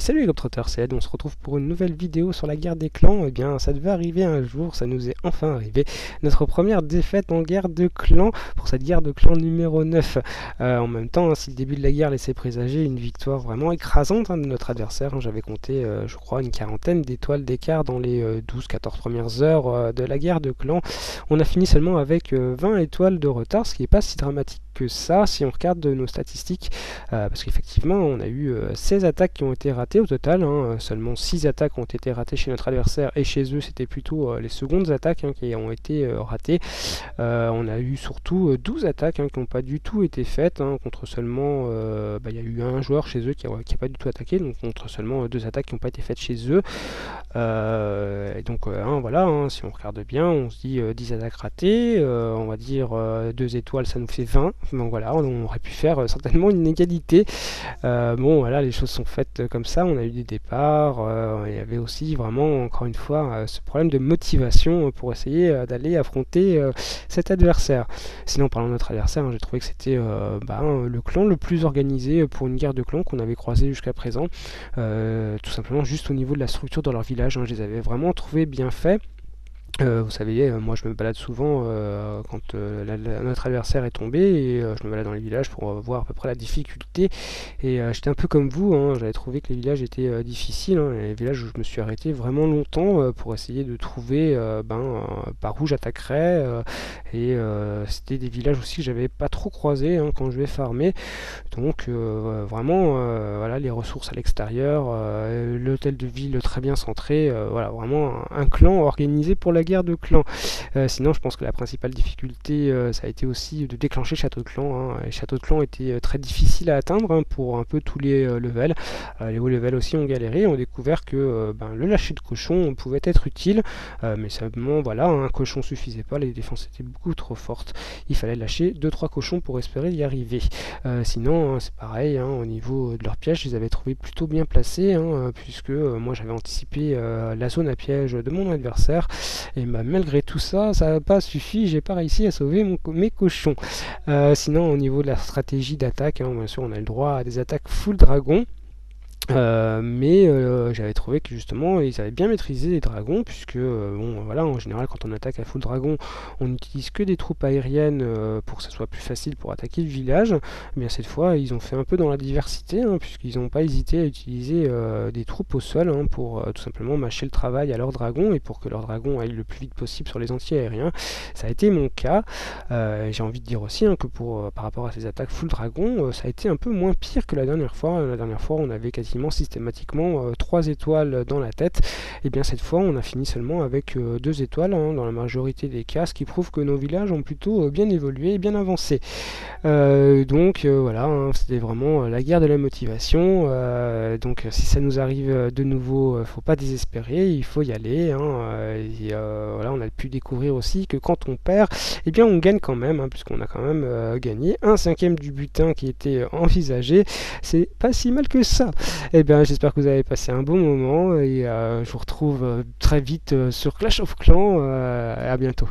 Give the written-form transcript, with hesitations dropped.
Salut les Globetrotters, c'est Ed, on se retrouve pour une nouvelle vidéo sur la guerre des clans. Eh bien, ça devait arriver un jour, ça nous est enfin arrivé. Notre première défaite en guerre de clans, pour cette guerre de clans numéro 9. En même temps, si le début de la guerre laissait présager une victoire vraiment écrasante de notre adversaire, j'avais compté, je crois, une quarantaine d'étoiles d'écart dans les 12-14 premières heures de la guerre de clans. On a fini seulement avec 20 étoiles de retard, ce qui n'est pas si dramatique que ça si on regarde nos statistiques, parce qu'effectivement on a eu 16 attaques qui ont été ratées au total, seulement 6 attaques ont été ratées chez notre adversaire et chez eux c'était plutôt les secondes attaques qui ont été ratées. On a eu surtout 12 attaques qui n'ont pas du tout été faites, contre seulement, il y a eu un joueur chez eux qui n'a pas du tout attaqué, donc contre seulement 2 attaques qui n'ont pas été faites chez eux. Et donc voilà, si on regarde bien, on se dit 10 attaques ratées, on va dire 2 étoiles, ça nous fait 20. Donc voilà, on aurait pu faire certainement une égalité. Bon voilà, les choses sont faites comme ça, on a eu des départs, il y avait aussi vraiment, encore une fois, ce problème de motivation pour essayer d'aller affronter cet adversaire. Sinon, parlant de notre adversaire, j'ai trouvé que c'était le clan le plus organisé pour une guerre de clans qu'on avait croisé jusqu'à présent. Tout simplement juste au niveau de la structure de leur village, je les avais vraiment trouvés bien faits. Vous savez, moi je me balade souvent quand notre adversaire est tombé et je me balade dans les villages pour voir à peu près la difficulté. Et j'étais un peu comme vous, j'avais trouvé que les villages étaient difficiles, les villages où je me suis arrêté vraiment longtemps pour essayer de trouver par où j'attaquerais. Et c'était des villages aussi que j'avais pas trop croisés quand je vais farmer. Donc vraiment, voilà, les ressources à l'extérieur, l'hôtel de ville très bien centré, voilà, vraiment un clan organisé pour la guerre de clans. Sinon, je pense que la principale difficulté, ça a été aussi de déclencher Château de Clan. Les châteaux de clan étaient très difficiles à atteindre pour un peu tous les levels. Les hauts levels aussi ont galéré, ont découvert que le lâcher de cochon pouvait être utile, mais simplement, voilà, un cochon suffisait pas, les défenses étaient beaucoup trop fortes. Il fallait lâcher 2-3 cochons pour espérer y arriver. Sinon, c'est pareil, au niveau de leurs pièges, je les avais trouvés plutôt bien placés, puisque moi j'avais anticipé la zone à piège de mon adversaire. Et malgré tout ça, ça n'a pas suffi, j'ai pas réussi à sauver mes cochons. Sinon, au niveau de la stratégie d'attaque, bien sûr, on a le droit à des attaques full dragon. Mais j'avais trouvé que justement ils avaient bien maîtrisé les dragons, puisque bon voilà, en général quand on attaque à full dragon on n'utilise que des troupes aériennes pour que ça soit plus facile pour attaquer le village. Eh bien cette fois ils ont fait un peu dans la diversité, puisqu'ils n'ont pas hésité à utiliser des troupes au sol pour tout simplement mâcher le travail à leurs dragons et pour que leurs dragons aillent le plus vite possible sur les anti-aériens. Ça a été mon cas. J'ai envie de dire aussi que par rapport à ces attaques full dragon, ça a été un peu moins pire que la dernière fois. La dernière fois on avait quasiment systématiquement 3 étoiles dans la tête. Et bien cette fois on a fini seulement avec 2 étoiles dans la majorité des cas, ce qui prouve que nos villages ont plutôt bien évolué et bien avancé. Donc voilà, c'était vraiment la guerre de la motivation. Donc si ça nous arrive de nouveau, faut pas désespérer, il faut y aller. Voilà, on a pu découvrir aussi que quand on perd, eh bien on gagne quand même, puisqu'on a quand même gagné 1/5 du butin qui était envisagé. C'est pas si mal que ça. Eh bien, j'espère que vous avez passé un bon moment et je vous retrouve très vite sur Clash of Clans. À bientôt.